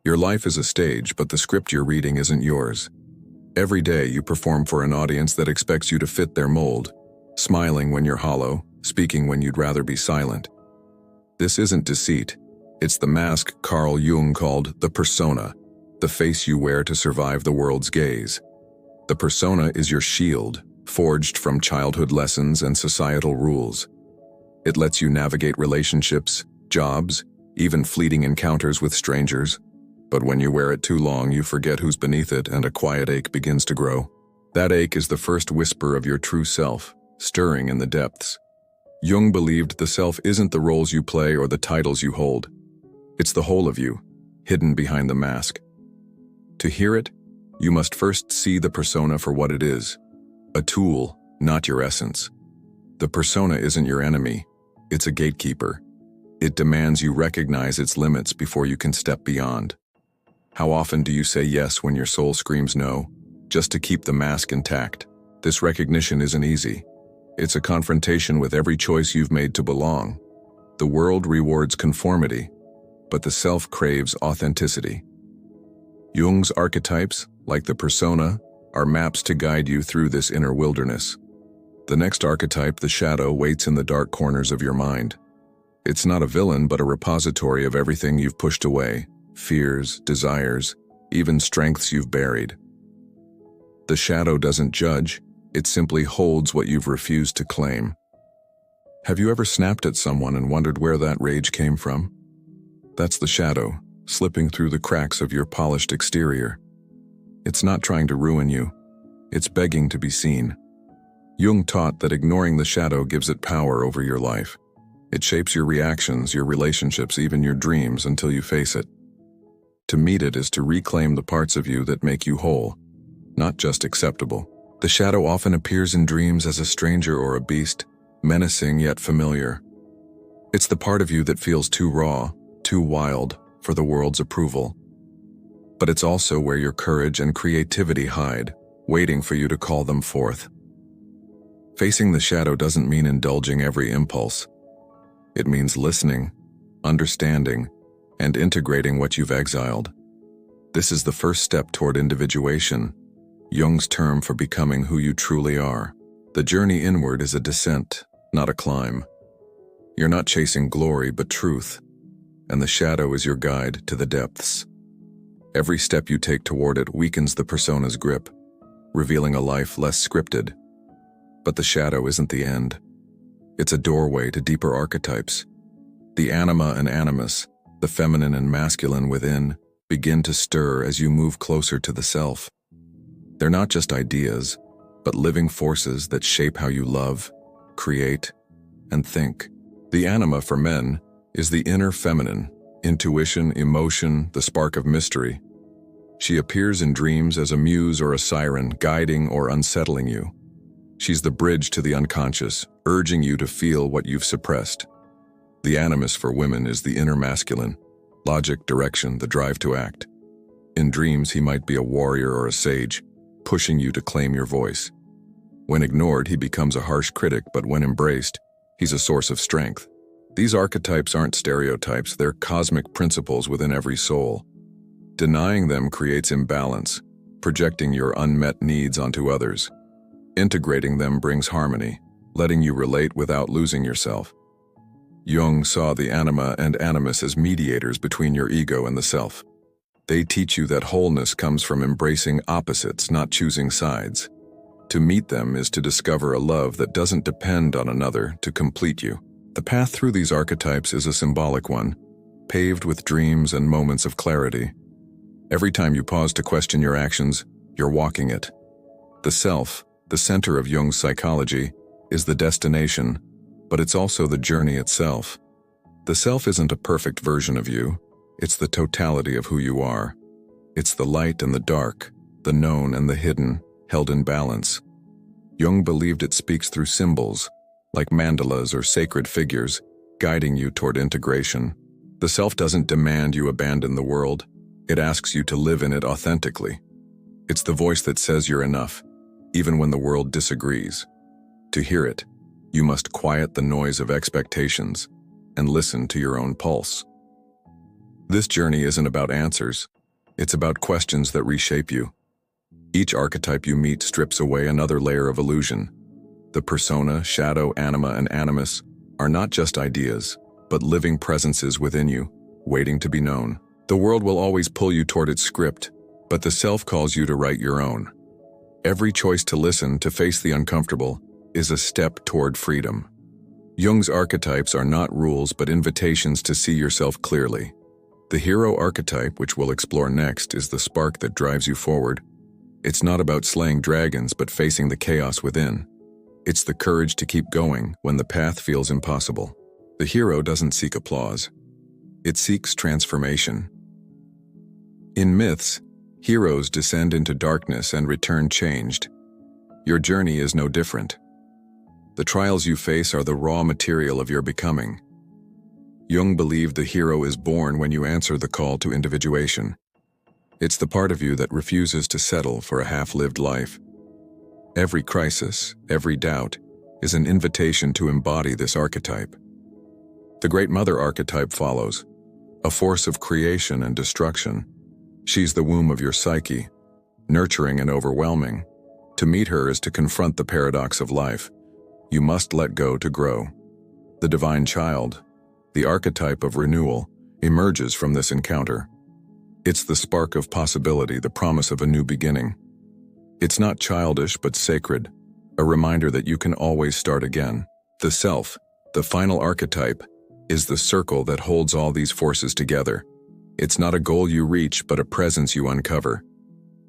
Your life is a stage, but the script you're reading isn't yours. Every day you perform for an audience that expects you to fit their mold, smiling when you're hollow, speaking when you'd rather be silent. This isn't deceit. It's the mask Carl Jung called the persona, the face you wear to survive the world's gaze. The persona is your shield, forged from childhood lessons and societal rules. It lets you navigate relationships, jobs, even fleeting encounters with strangers. But when you wear it too long, you forget who's beneath it and a quiet ache begins to grow. That ache is the first whisper of your true self, stirring in the depths. Jung believed the self isn't the roles you play or the titles you hold. It's the whole of you, hidden behind the mask. To hear it, you must first see the persona for what it is. A tool, not your essence. The persona isn't your enemy. It's a gatekeeper. It demands you recognize its limits before you can step beyond. How often do you say yes when your soul screams no, just to keep the mask intact? This recognition isn't easy. It's a confrontation with every choice you've made to belong. The world rewards conformity, but the self craves authenticity. Jung's archetypes, like the persona, are maps to guide you through this inner wilderness. The next archetype, the shadow, waits in the dark corners of your mind. It's not a villain, but a repository of everything you've pushed away, fears, desires, even strengths you've buried. The shadow doesn't judge, it simply holds what you've refused to claim. Have you ever snapped at someone and wondered where that rage came from? That's the shadow, slipping through the cracks of your polished exterior. It's not trying to ruin you, it's begging to be seen. Jung taught that ignoring the shadow gives it power over your life. It shapes your reactions, your relationships, even your dreams until you face it. To meet it is to reclaim the parts of you that make you whole, not just acceptable. The shadow often appears in dreams as a stranger or a beast, menacing yet familiar. It's the part of you that feels too raw, too wild for the world's approval. But it's also where your courage and creativity hide, waiting for you to call them forth. Facing the shadow doesn't mean indulging every impulse. It means listening, understanding, and integrating what you've exiled. This is the first step toward individuation, Jung's term for becoming who you truly are. The journey inward is a descent, not a climb. You're not chasing glory but truth, and the shadow is your guide to the depths. Every step you take toward it weakens the persona's grip, revealing a life less scripted. But the shadow isn't the end. It's a doorway to deeper archetypes. The Anima and Animus, the feminine and masculine within, begin to stir as you move closer to the self. They're not just ideas, but living forces that shape how you love, create, and think. The Anima for men is the inner feminine, intuition, emotion, the spark of mystery. She appears in dreams as a muse or a siren, guiding or unsettling you. She's the bridge to the unconscious, urging you to feel what you've suppressed. The Animus for women is the inner masculine, logic, direction, the drive to act. In dreams, he might be a warrior or a sage, pushing you to claim your voice. When ignored, he becomes a harsh critic, but when embraced, he's a source of strength. These archetypes aren't stereotypes, they're cosmic principles within every soul. Denying them creates imbalance, projecting your unmet needs onto others. Integrating them brings harmony, letting you relate without losing yourself. Jung saw the Anima and Animus as mediators between your ego and the self. They teach you that wholeness comes from embracing opposites, not choosing sides. To meet them is to discover a love that doesn't depend on another to complete you. The path through these archetypes is a symbolic one, paved with dreams and moments of clarity. Every time you pause to question your actions, you're walking it. The self, the center of Jung's psychology, is the destination, but it's also the journey itself. The self isn't a perfect version of you, it's the totality of who you are. It's the light and the dark, the known and the hidden, held in balance. Jung believed it speaks through symbols, like mandalas or sacred figures, guiding you toward integration. The self doesn't demand you abandon the world, it asks you to live in it authentically. It's the voice that says you're enough, even when the world disagrees. To hear it, you must quiet the noise of expectations and listen to your own pulse. This journey isn't about answers, It's about questions that reshape you. Each archetype you meet strips away another layer of illusion. The persona, shadow, anima, and animus are not just ideas, but living presences within you, waiting to be known. The world will always pull you toward its script, but the self calls you to write your own. Every choice to listen, to face the uncomfortable, is a step toward freedom. Jung's archetypes are not rules but invitations to see yourself clearly. The hero archetype, which we'll explore next, is the spark that drives you forward. It's not about slaying dragons but facing the chaos within. It's the courage to keep going when the path feels impossible. The hero doesn't seek applause. It seeks transformation. In myths, heroes descend into darkness and return changed. Your journey is no different. The trials you face are the raw material of your becoming. Jung believed the hero is born when you answer the call to individuation. It's the part of you that refuses to settle for a half-lived life. Every crisis, every doubt, is an invitation to embody this archetype. The Great Mother archetype follows, a force of creation and destruction. She's the womb of your psyche, nurturing and overwhelming. To meet her is to confront the paradox of life. You must let go to grow. The Divine Child, the archetype of renewal, emerges from this encounter. It's the spark of possibility, the promise of a new beginning. It's not childish but sacred, a reminder that you can always start again. The Self, the final archetype, is the circle that holds all these forces together. It's not a goal you reach but a presence you uncover.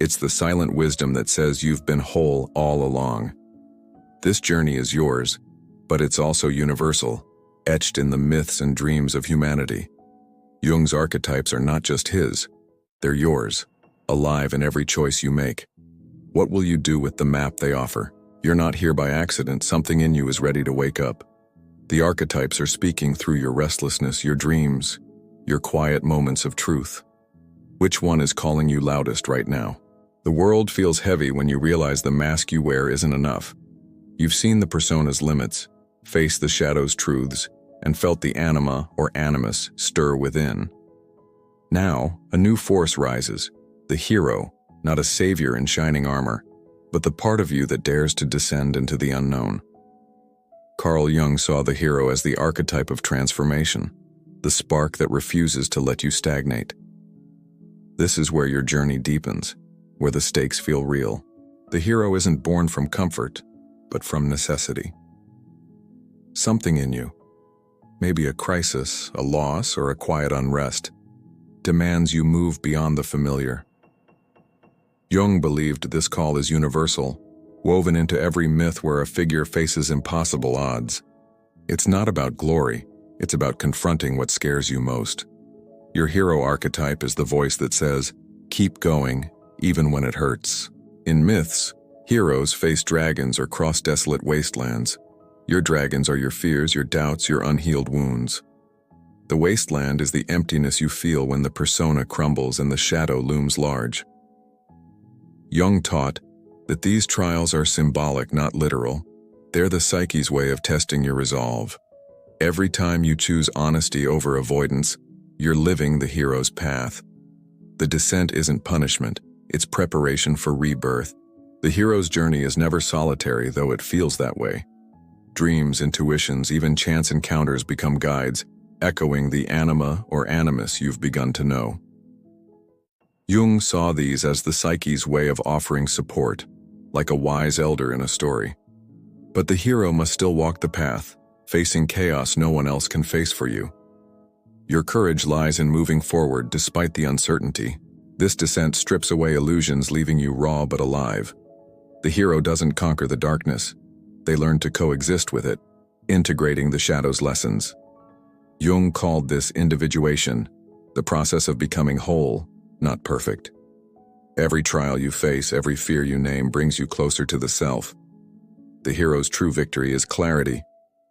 It's the silent wisdom that says you've been whole all along. This journey is yours, but it's also universal, etched in the myths and dreams of humanity. Jung's archetypes are not just his, they're yours, alive in every choice you make. What will you do with the map they offer? You're not here by accident, something in you is ready to wake up. The archetypes are speaking through your restlessness, your dreams, your quiet moments of truth. Which one is calling you loudest right now? The world feels heavy when you realize the mask you wear isn't enough. You've seen the persona's limits, faced the shadow's truths, and felt the anima or animus stir within. Now, a new force rises, the hero, not a savior in shining armor, but the part of you that dares to descend into the unknown. Carl Jung saw the hero as the archetype of transformation, the spark that refuses to let you stagnate. This is where your journey deepens, where the stakes feel real. The hero isn't born from comfort, but from necessity. Something in you, maybe a crisis, a loss, or a quiet unrest, demands you move beyond the familiar. Jung believed this call is universal, woven into every myth where a figure faces impossible odds. It's not about glory, it's about confronting what scares you most. Your hero archetype is the voice that says, keep going, even when it hurts. In myths, heroes face dragons or cross desolate wastelands. Your dragons are your fears, your doubts, your unhealed wounds. The wasteland is the emptiness you feel when the persona crumbles and the shadow looms large. Jung taught that these trials are symbolic, not literal. They're the psyche's way of testing your resolve. Every time you choose honesty over avoidance, you're living the hero's path. The descent isn't punishment, it's preparation for rebirth. The hero's journey is never solitary, though it feels that way. Dreams, intuitions, even chance encounters become guides, echoing the anima or animus you've begun to know. Jung saw these as the psyche's way of offering support, like a wise elder in a story. But the hero must still walk the path, facing chaos no one else can face for you. Your courage lies in moving forward despite the uncertainty. This descent strips away illusions, leaving you raw but alive. The hero doesn't conquer the darkness. They learn to coexist with it, integrating the shadow's lessons. Jung called this individuation, the process of becoming whole, not perfect. Every trial you face, every fear you name brings you closer to the self. The hero's true victory is clarity,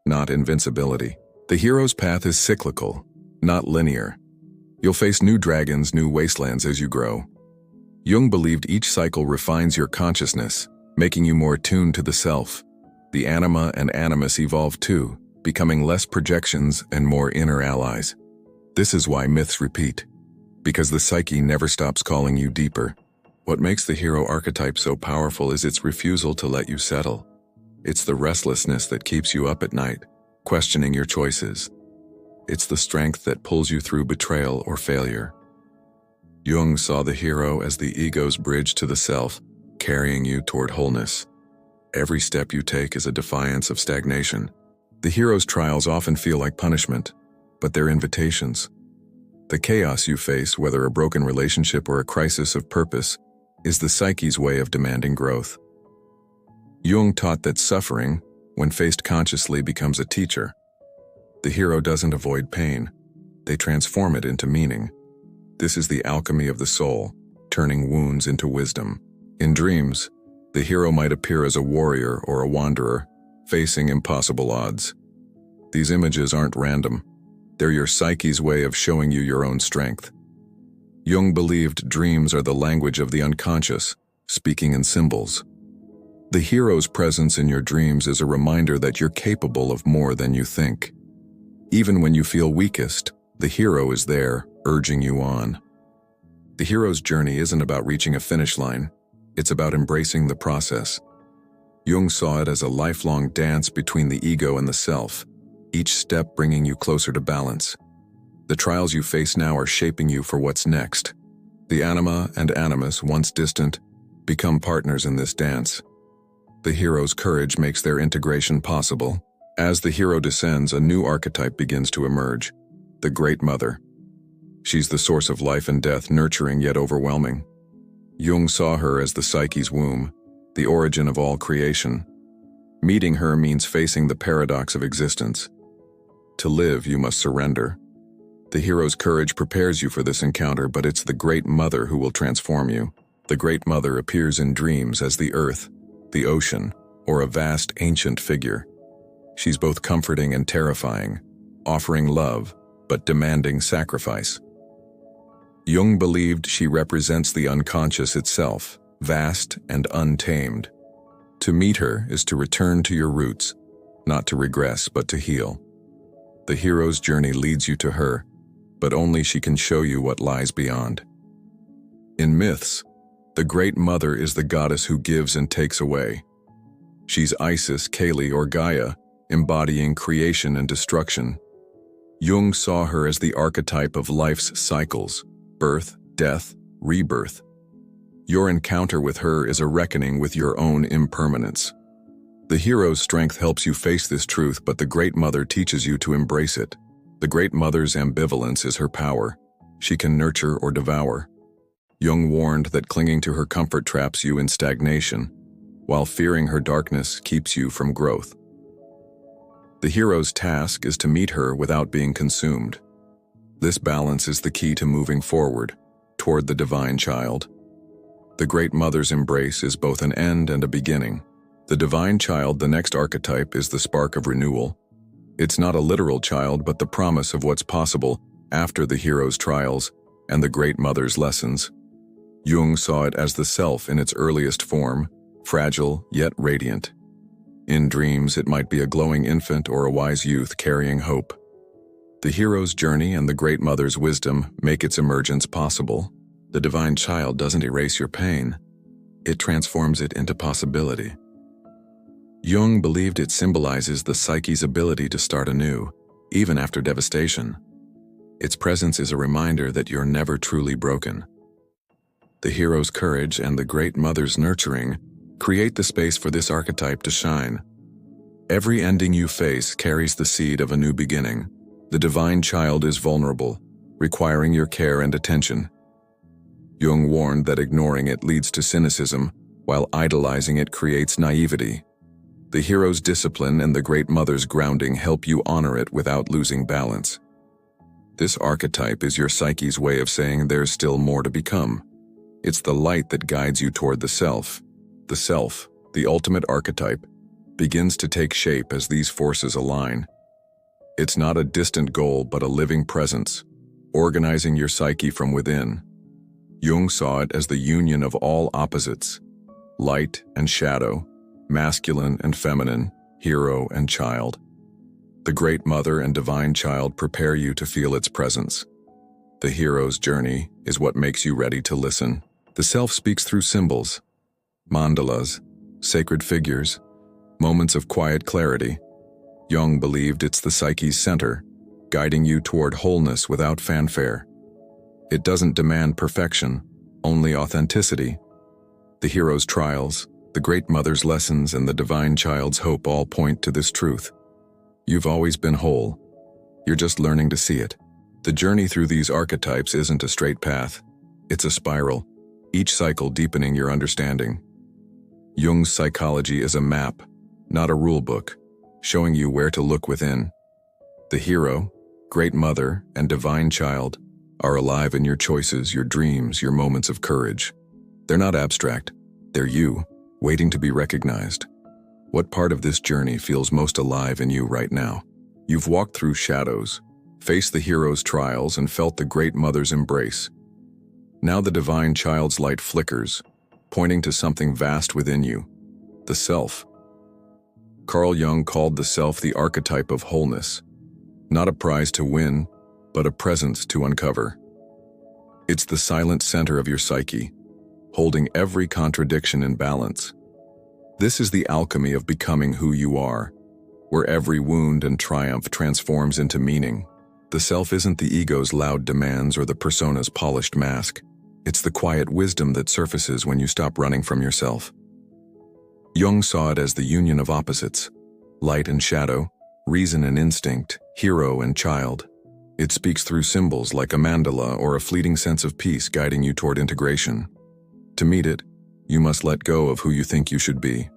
not invincibility. The hero's path is cyclical, not linear. You'll face new dragons, new wastelands as you grow. Jung believed each cycle refines your consciousness, making you more attuned to the self. The anima and animus evolve too, becoming less projections and more inner allies. This is why myths repeat. Because the psyche never stops calling you deeper. What makes the hero archetype so powerful is its refusal to let you settle. It's the restlessness that keeps you up at night, questioning your choices. It's the strength that pulls you through betrayal or failure. Jung saw the hero as the ego's bridge to the self, carrying you toward wholeness. Every step you take is a defiance of stagnation. The hero's trials often feel like punishment, but they're invitations. The chaos you face, whether a broken relationship or a crisis of purpose, is the psyche's way of demanding growth. Jung taught that suffering, when faced consciously, becomes a teacher. The hero doesn't avoid pain. They transform it into meaning. This is the alchemy of the soul, turning wounds into wisdom. In dreams, the hero might appear as a warrior or a wanderer, facing impossible odds. These images aren't random. They're your psyche's way of showing you your own strength. Jung believed dreams are the language of the unconscious, speaking in symbols. The hero's presence in your dreams is a reminder that you're capable of more than you think. Even when you feel weakest, the hero is there, urging you on. The hero's journey isn't about reaching a finish line. It's about embracing the process. Jung saw it as a lifelong dance between the ego and the self, each step bringing you closer to balance. The trials you face now are shaping you for what's next. The Anima and Animus, once distant, become partners in this dance. The hero's courage makes their integration possible. As the hero descends, a new archetype begins to emerge, the Great Mother. She's the source of life and death, nurturing yet overwhelming. Jung saw her as the psyche's womb, the origin of all creation. Meeting her means facing the paradox of existence. To live, you must surrender. The hero's courage prepares you for this encounter, but it's the Great Mother who will transform you. The Great Mother appears in dreams as the earth, the ocean, or a vast ancient figure. She's both comforting and terrifying, offering love, but demanding sacrifice. Jung believed she represents the unconscious itself, vast and untamed. To meet her is to return to your roots, not to regress but to heal. The hero's journey leads you to her, but only she can show you what lies beyond. In myths, the Great Mother is the goddess who gives and takes away. She's Isis, Kali, or Gaia, embodying creation and destruction. Jung saw her as the archetype of life's cycles: birth, death, rebirth. Your encounter with her is a reckoning with your own impermanence. The hero's strength helps you face this truth, but the Great Mother teaches you to embrace it. The Great Mother's ambivalence is her power. She can nurture or devour. Jung warned that clinging to her comfort traps you in stagnation, while fearing her darkness keeps you from growth. The hero's task is to meet her without being consumed. This balance is the key to moving forward, toward the divine child. The Great Mother's embrace is both an end and a beginning. The divine child, the next archetype, is the spark of renewal. It's not a literal child, but the promise of what's possible after the hero's trials and the Great Mother's lessons. Jung saw it as the self in its earliest form, fragile yet radiant. In dreams, it might be a glowing infant or a wise youth carrying hope. The hero's journey and the Great Mother's wisdom make its emergence possible. The divine child doesn't erase your pain. It transforms it into possibility. Jung believed it symbolizes the psyche's ability to start anew, even after devastation. Its presence is a reminder that you're never truly broken. The hero's courage and the Great Mother's nurturing create the space for this archetype to shine. Every ending you face carries the seed of a new beginning. The divine child is vulnerable, requiring your care and attention. Jung warned that ignoring it leads to cynicism, while idolizing it creates naivety. The hero's discipline and the Great Mother's grounding help you honor it without losing balance. This archetype is your psyche's way of saying there's still more to become. It's the light that guides you toward the self. The self, the ultimate archetype, begins to take shape as these forces align. It's not a distant goal but a living presence, organizing your psyche from within. Jung saw it as the union of all opposites: light and shadow, masculine and feminine, hero and child. The Great Mother and divine child prepare you to feel its presence. The hero's journey is what makes you ready to listen. The self speaks through symbols, mandalas, sacred figures, moments of quiet clarity. Jung believed it's the psyche's center, guiding you toward wholeness without fanfare. It doesn't demand perfection, only authenticity. The hero's trials, the great mother's lessons, and the divine child's hope all point to this truth. You've always been whole. You're just learning to see it. The journey through these archetypes isn't a straight path. It's a spiral, each cycle deepening your understanding. Jung's psychology is a map, not a rule book, showing you where to look within. The hero, great mother, and divine child are alive in your choices, your dreams, your moments of courage. They're not abstract. They're you, waiting to be recognized. What part of this journey feels most alive in you right now? You've walked through shadows, faced the hero's trials, and felt the great mother's embrace. Now the divine child's light flickers, pointing to something vast within you, the self. Carl Jung called the self the archetype of wholeness, not a prize to win, but a presence to uncover. It's the silent center of your psyche, holding every contradiction in balance. This is the alchemy of becoming who you are, where every wound and triumph transforms into meaning. The self isn't the ego's loud demands or the persona's polished mask. It's the quiet wisdom that surfaces when you stop running from yourself. Jung saw it as the union of opposites, light and shadow, reason and instinct, hero and child. It speaks through symbols like a mandala or a fleeting sense of peace guiding you toward integration. To meet it, you must let go of who you think you should be.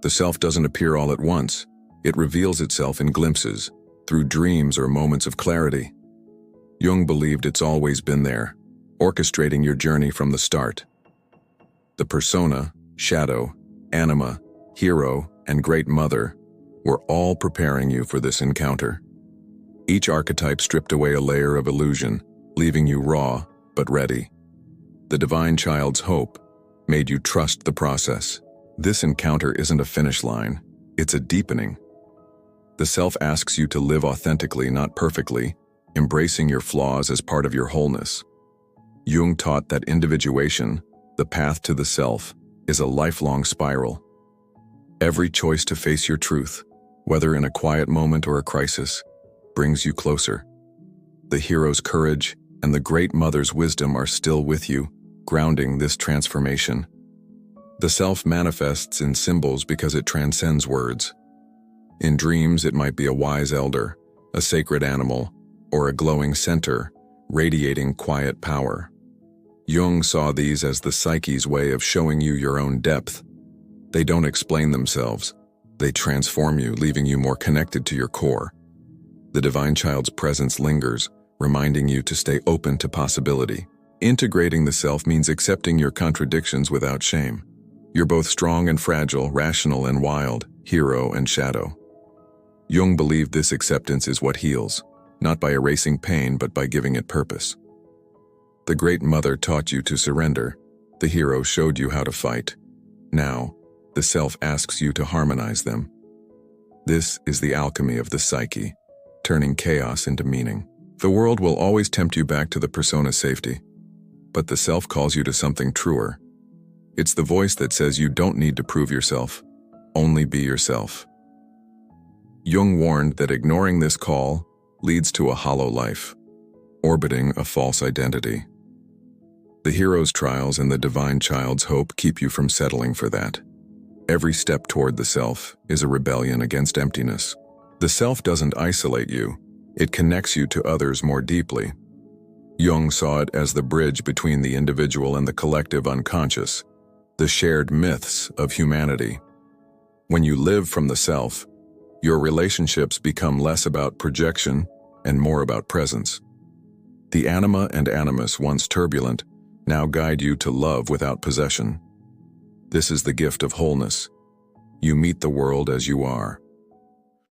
The self doesn't appear all at once. It reveals itself in glimpses, through dreams or moments of clarity. Jung believed it's always been there, orchestrating your journey from the start. The persona, shadow, anima, hero, and great mother were all preparing you for this encounter. Each archetype stripped away a layer of illusion, leaving you raw but ready. The divine child's hope made you trust the process. This encounter isn't a finish line, it's a deepening. The self asks you to live authentically, not perfectly, embracing your flaws as part of your wholeness. Jung taught that individuation, the path to the self, is a lifelong spiral. Every choice to face your truth, whether in a quiet moment or a crisis, brings you closer. The hero's courage and the great mother's wisdom are still with you, grounding this transformation. The self manifests in symbols because it transcends words. In dreams, it might be a wise elder, a sacred animal, or a glowing center, radiating quiet power. Jung saw these as the psyche's way of showing you your own depth. They don't explain themselves. They transform you, leaving you more connected to your core. The divine child's presence lingers, reminding you to stay open to possibility. Integrating the self means accepting your contradictions without shame. You're both strong and fragile, rational and wild, hero and shadow. Jung believed this acceptance is what heals, not by erasing pain but by giving it purpose. The great mother taught you to surrender. The hero showed you how to fight. Now, the self asks you to harmonize them. This is the alchemy of the psyche, turning chaos into meaning. The world will always tempt you back to the persona's safety, but the self calls you to something truer. It's the voice that says you don't need to prove yourself, only be yourself. Jung warned that ignoring this call leads to a hollow life, orbiting a false identity. The hero's trials and the divine child's hope keep you from settling for that. Every step toward the self is a rebellion against emptiness. The self doesn't isolate you, it connects you to others more deeply. Jung saw it as the bridge between the individual and the collective unconscious, the shared myths of humanity. When you live from the self, your relationships become less about projection and more about presence. The Anima and Animus, once turbulent, now guide you to love without possession. This is the gift of wholeness. You meet the world as you are,